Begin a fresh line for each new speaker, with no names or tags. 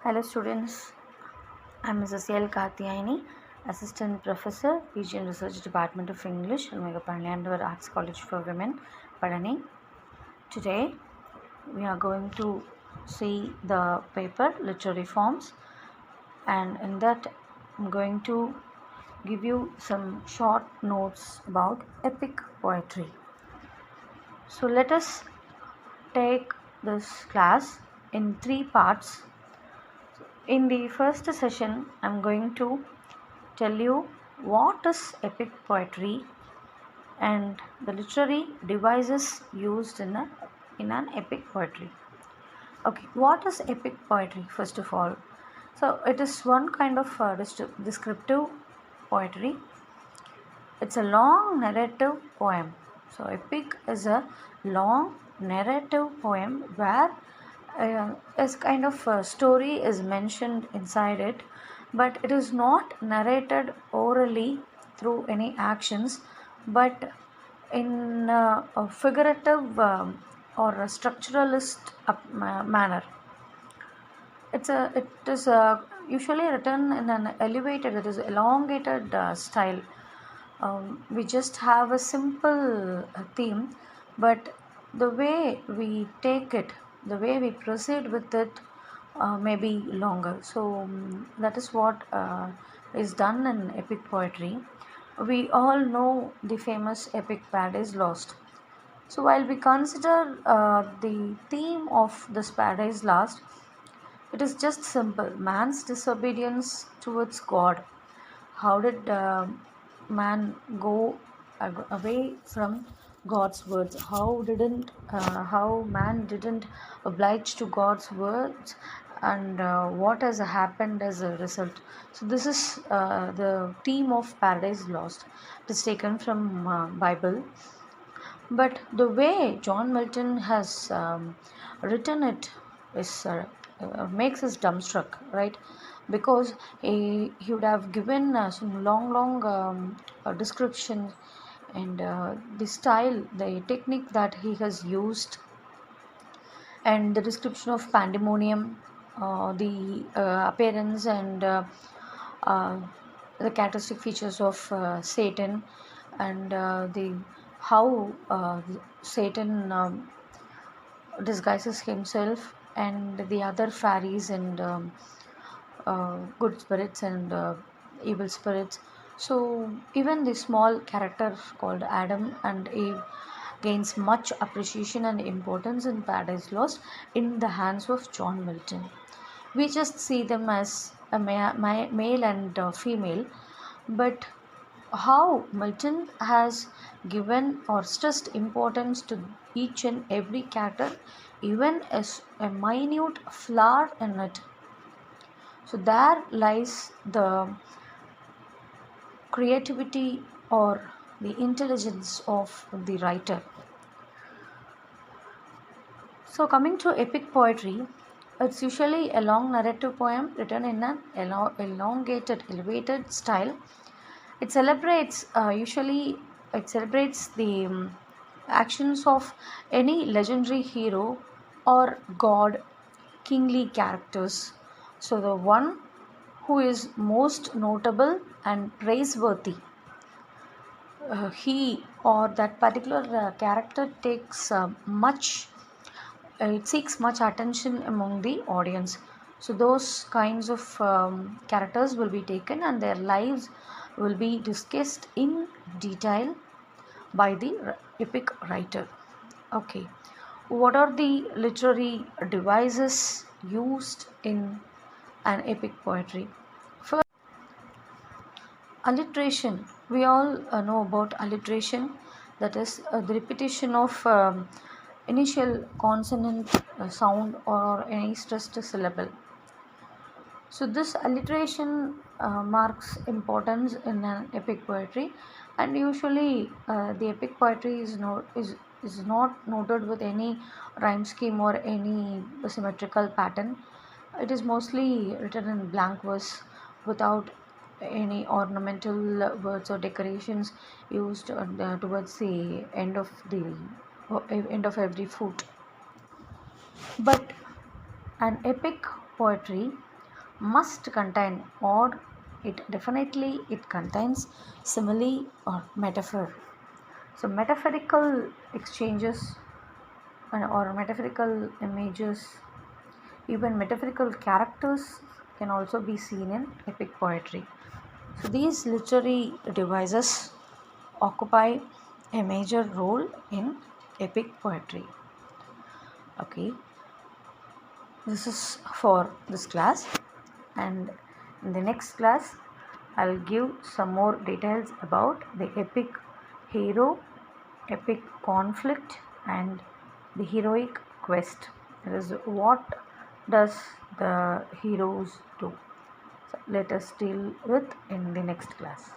Hello students, I'm Mrs. L. Karthiyayani, Assistant Professor, PG and Research Department of English, Almega Arts College for Women, Padani. Today we are going to see the paper Literary Forms, and in that I'm going to give you some short notes about epic poetry. So let us take this class in 3 parts. In the first session, I'm going to tell you what is epic poetry and the literary devices used in an epic poetry. Okay, what is epic poetry first of all? So it is one kind of descriptive poetry. It's a long narrative poem. So epic is a long narrative poem where a kind of a story is mentioned inside it, but it is not narrated orally through any actions, but in a figurative or a structuralist manner. It is usually written in an elevated, it is elongated style. We just have a simple theme, but the way we take it, the way we proceed with it, may be longer. So that is what is done in epic poetry. We all know the famous epic Paradise Lost. So while we consider the theme of this Paradise Lost, it is just simple man's disobedience towards God. How did man go away from God's words? How man didn't oblige to God's words, and what has happened as a result? So this is the theme of Paradise Lost. It is taken from Bible, but the way John Milton has written it is makes us dumbstruck, right? Because he would have given some long description, and the style, the technique that he has used, and the description of pandemonium, the appearance and uh, the characteristic features of Satan, and the how Satan disguises himself and the other fairies and good spirits and evil spirits. So even the small character called Adam and Eve gains much appreciation and importance in Paradise Lost in the hands of John Milton. We just see them as a male and female, but how Milton has given or stressed importance to each and every character, even as a minute flower in it. So there lies the creativity or the intelligence of the writer. So coming to epic poetry, it's usually a long narrative poem written in an elongated, elevated style. It celebrates the actions of any legendary hero or god, kingly characters. So the one who is most notable and praiseworthy, he or that particular character takes it seeks much attention among the audience. So those kinds of characters will be taken and their lives will be discussed in detail by the epic writer. Okay, what are the literary devices used in an epic poetry? First, alliteration. We all know about alliteration, that is the repetition of initial consonant sound or any stressed syllable. So this alliteration marks importance in an epic poetry, and usually the epic poetry is not noted with any rhyme scheme or any symmetrical pattern. It is mostly written in blank verse without any ornamental words or decorations used towards the end of every foot. But an epic poetry must contain, or it contains simile or metaphor. So metaphorical exchanges or metaphorical images, even metaphorical characters can also be seen in epic poetry. So these literary devices occupy a major role in epic poetry. Okay, this is for this class, and in the next class I'll give some more details about the epic hero, epic conflict, and the heroic quest. That is, what does the heroes do? So let us deal with in the next class.